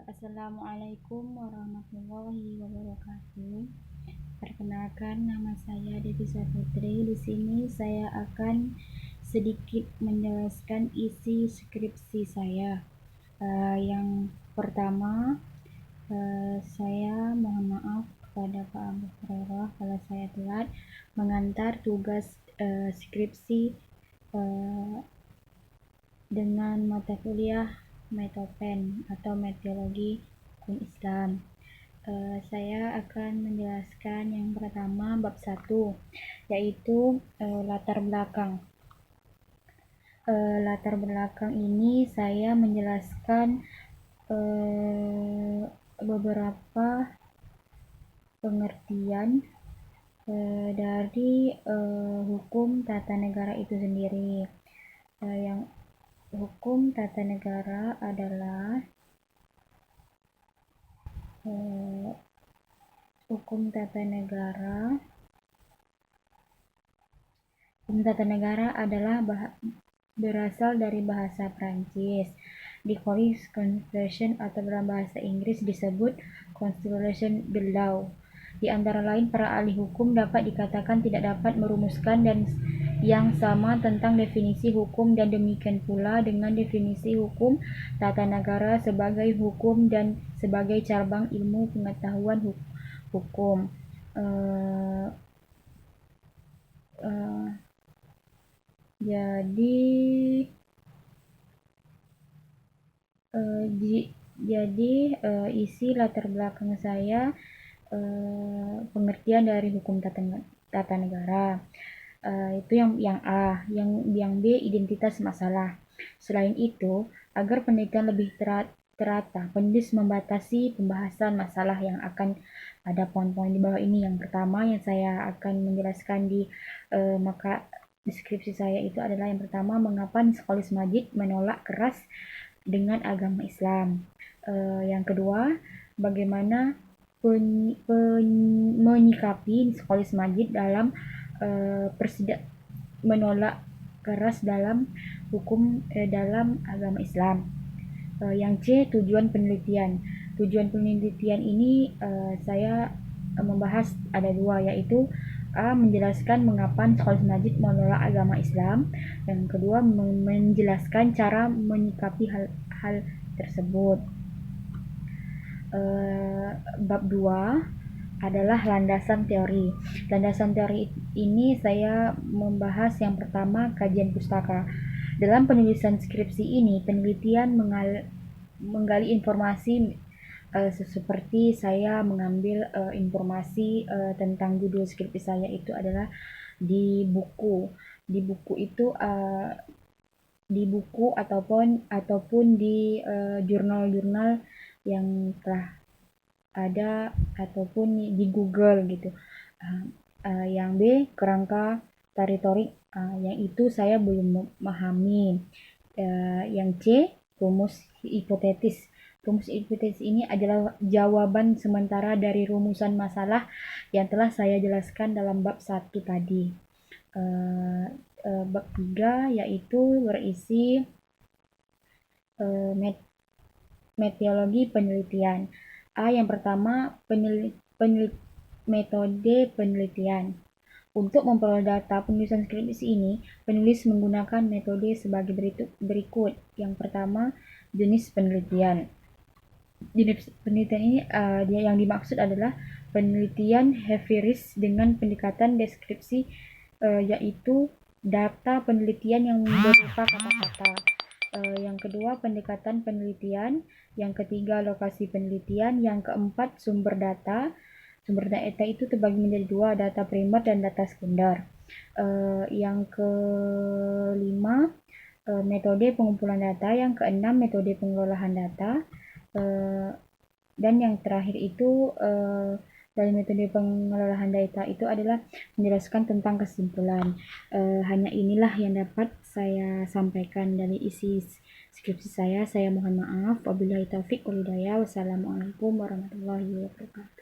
Assalamualaikum warahmatullahi wabarakatuh. Perkenalkan, nama saya Devi Saputri. Di sini saya akan sedikit menjelaskan isi skripsi saya. Yang pertama, saya mohon maaf kepada Pak Abu Hurairah kalau saya telat mengantar tugas skripsi dengan mata kuliah Metopen atau Meteorologi Hukum Islam. Saya akan menjelaskan yang pertama bab 1, yaitu latar belakang. Latar belakang ini saya menjelaskan beberapa pengertian dari hukum tata negara itu sendiri. Yang hukum tata negara adalah hukum tata negara adalah berasal dari bahasa Prancis. Di Constitution atau dalam bahasa Inggris disebut Constitution de Law. Di antara lain, para ahli hukum dapat dikatakan tidak dapat merumuskan dan yang sama tentang definisi hukum, dan demikian pula dengan definisi hukum tata negara sebagai hukum dan sebagai cabang ilmu pengetahuan hukum. Jadi isi latar belakang saya pengertian dari hukum tata negara. Itu yang A. Yang B, identitas masalah. Selain itu, agar penelitian lebih terata, penulis membatasi pembahasan masalah yang akan ada poin-poin di bawah ini. Yang pertama yang saya akan menjelaskan di maka deskripsi saya itu adalah yang pertama, mengapa Niskolis Majid menolak keras dengan agama Islam. Yang kedua, bagaimana menyikapi Niskolis Majid dalam menolak keras dalam hukum dalam agama Islam. Yang C, tujuan penelitian. Tujuan penelitian ini saya membahas ada dua, yaitu A, menjelaskan mengapa Niskolis Majid menolak agama Islam. Yang kedua, menjelaskan cara menyikapi hal tersebut. Bab 2 adalah landasan teori. Landasan teori ini saya membahas yang pertama, kajian pustaka. Dalam penulisan skripsi ini, penelitian menggali informasi seperti saya mengambil informasi tentang judul skripsi saya itu adalah di buku. Di buku itu di buku ataupun di jurnal-jurnal yang telah ada ataupun di Google gitu. Yang B, kerangka teritorik, yang itu saya belum memahami. Yang C, rumus hipotetis. Rumus hipotetis ini adalah jawaban sementara dari rumusan masalah yang telah saya jelaskan dalam bab 1 tadi. Bab 3 yaitu berisi metodologi penelitian. Yang pertama, metode penelitian. Untuk memperoleh data penulisan skripsi ini, penulis menggunakan metode sebagai berikut. Yang pertama, jenis penelitian. Jenis penelitian ini yang dimaksud adalah penelitian heavy risk dengan pendekatan deskripsi, yaitu data penelitian yang berupa kata-kata. Yang kedua, pendekatan penelitian. Yang ketiga, lokasi penelitian. Yang keempat, sumber data. Sumber data itu terbagi menjadi dua, data primer dan data sekunder. Yang kelima, metode pengumpulan data. Yang keenam, metode pengelolaan data. Dan yang terakhir itu dari metode pengelolaan data itu adalah menjelaskan tentang kesimpulan. Hanya inilah yang dapat saya sampaikan dari isi skripsi saya. Saya mohon maaf. Wabillahi taufiq wal hidayah. Wassalamualaikum warahmatullahi wabarakatuh.